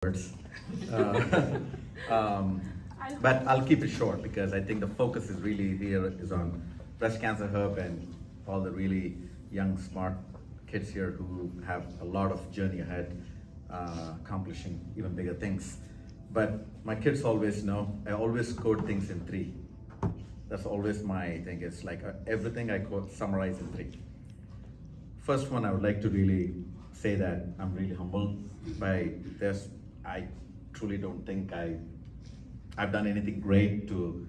words. Uh, um, but I'll keep it short because I think the focus is really here is on Breast Cancer Hub and all the really young, smart kids here who have a lot of journey ahead, accomplishing even bigger things. But my kids always know, I always quote things in three. That's always my thing. It's like everything I quote, summarize in three. First one, I would like to really say that I'm really humbled by this. I truly don't think I've done anything great to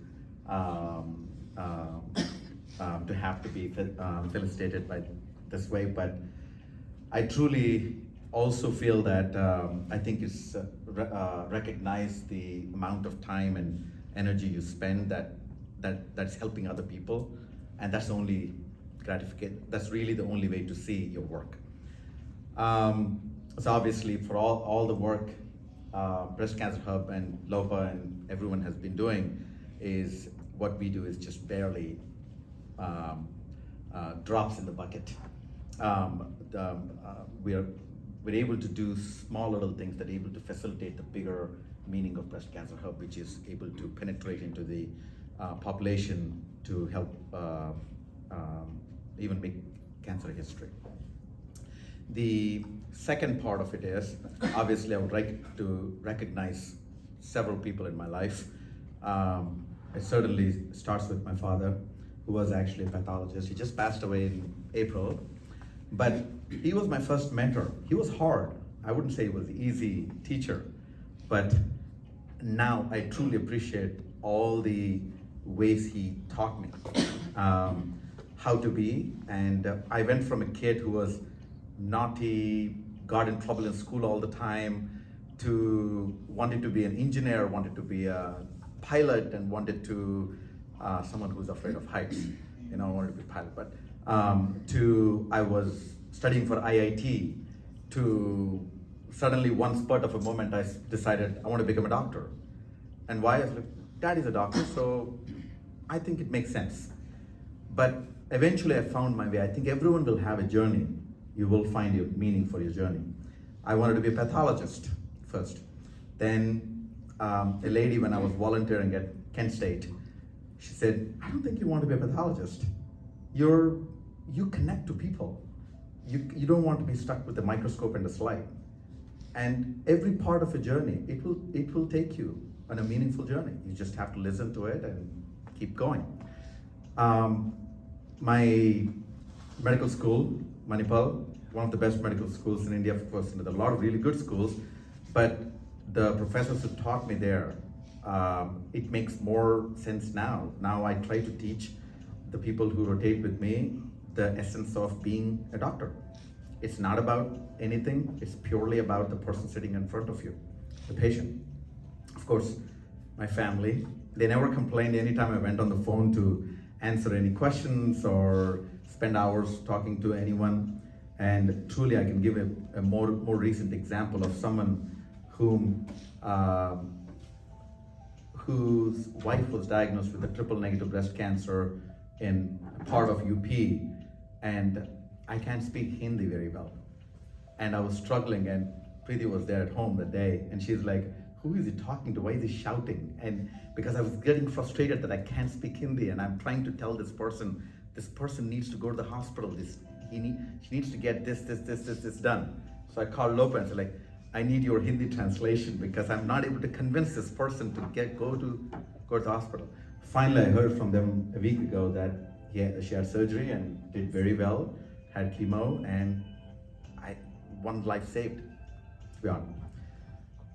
have to be felicitated by this way, but I truly also feel that I think it's recognize the amount of time and energy you spend that's helping other people, and that's the only gratification. That's really the only way to see your work. So obviously for all the work Breast Cancer Hub and Lopa and everyone has been doing, is what we do is just barely drops in the bucket. We're able to do small little things that are able to facilitate the bigger meaning of Breast Cancer Hub, which is able to penetrate into the population to help even make cancer history. The second part of it is, obviously I would like to recognize several people in my life. It certainly starts with my father, who was actually a pathologist. He just passed away in April, but he was my first mentor. He was hard. I wouldn't say he was an easy teacher, but now I truly appreciate all the ways he taught me how to be. And I went from a kid who was naughty, got in trouble in school all the time, to wanted to be an engineer, wanted to be a pilot, and wanted to someone who's afraid of heights, wanted to be a pilot. But to I was studying for IIT, to suddenly one spurt of a moment I decided I want to become a doctor. And why? I was like, Daddy's a doctor, so I think it makes sense. But eventually I found my way. I think everyone will have a journey. You will find your meaning for your journey. I wanted to be a pathologist first. Then a lady, when I was volunteering at Kent State, she said, I don't think you want to be a pathologist. You connect to people. You don't want to be stuck with a microscope and a slide. And every part of a journey, it will take you on a meaningful journey. You just have to listen to it and keep going. My medical school, Manipal, one of the best medical schools in India, of course, there are a lot of really good schools, but the professors who taught me there, it makes more sense now. Now I try to teach the people who rotate with me the essence of being a doctor. It's not about anything, it's purely about the person sitting in front of you, the patient. Of course, my family, they never complained anytime I went on the phone to answer any questions or spend hours talking to anyone. And truly I can give a more recent example of someone whose wife was diagnosed with a triple-negative breast cancer in a part of UP, and I can't speak Hindi very well. And I was struggling, and Preeti was there at home that day, and she's like, who is he talking to? Why is he shouting? And because I was getting frustrated that I can't speak Hindi, and I'm trying to tell this person needs to go to the hospital. She needs to get this done. So I called Lopa and said, like, I need your Hindi translation because I'm not able to convince this person to go to the hospital. Finally, I heard from them a week ago that she had surgery and did very well, had chemo, and one life saved, to be honest.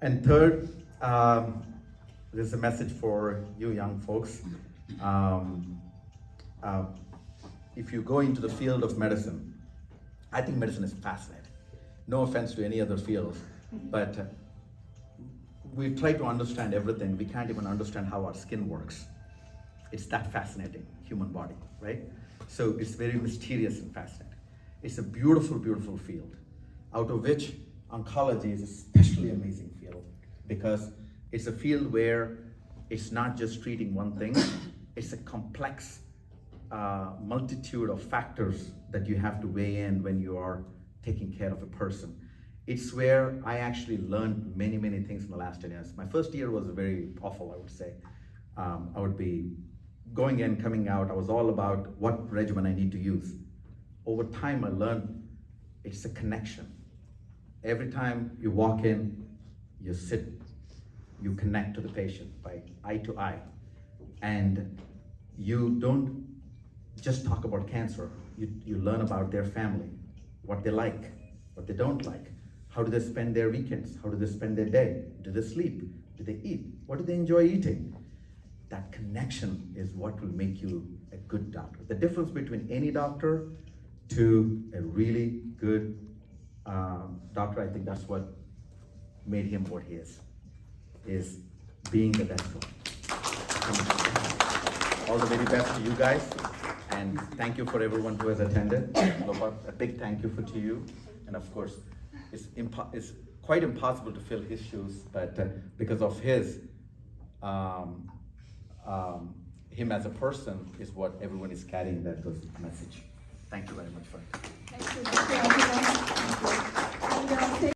And third, there's a message for you young folks. If you go into the field of medicine, I think medicine is fascinating. No offense to any other fields, but we try to understand everything. We can't even understand how our skin works. It's that fascinating, human body, right? So it's very mysterious and fascinating. It's a beautiful, beautiful field, out of which oncology is especially amazing field, because it's a field where it's not just treating one thing, it's a complex multitude of factors that you have to weigh in when you are taking care of a person. it's where I actually learned many, many things in the last 10 years. My first year was very awful, I would say. I would be going in, coming out. I was all about what regimen I need to use. Over time, I learned it's a connection. Every time you walk in, you sit, you connect to the patient by eye to eye. And you don't just talk about cancer. You learn about their family, what they like, what they don't like. How do they spend their weekends? How do they spend their day? Do they sleep? Do they eat? What do they enjoy eating? That connection is what will make you a good doctor. The difference between any doctor to a really good doctor, I think that's what made him what he is being the best one. All the very best to you guys, and thank you for everyone who has attended. Lopa, a big thank you to you, and of course, it's quite impossible to fill his shoes, but because of his, him as a person is what everyone is carrying that goes message. Thank you very much for it. Thank you.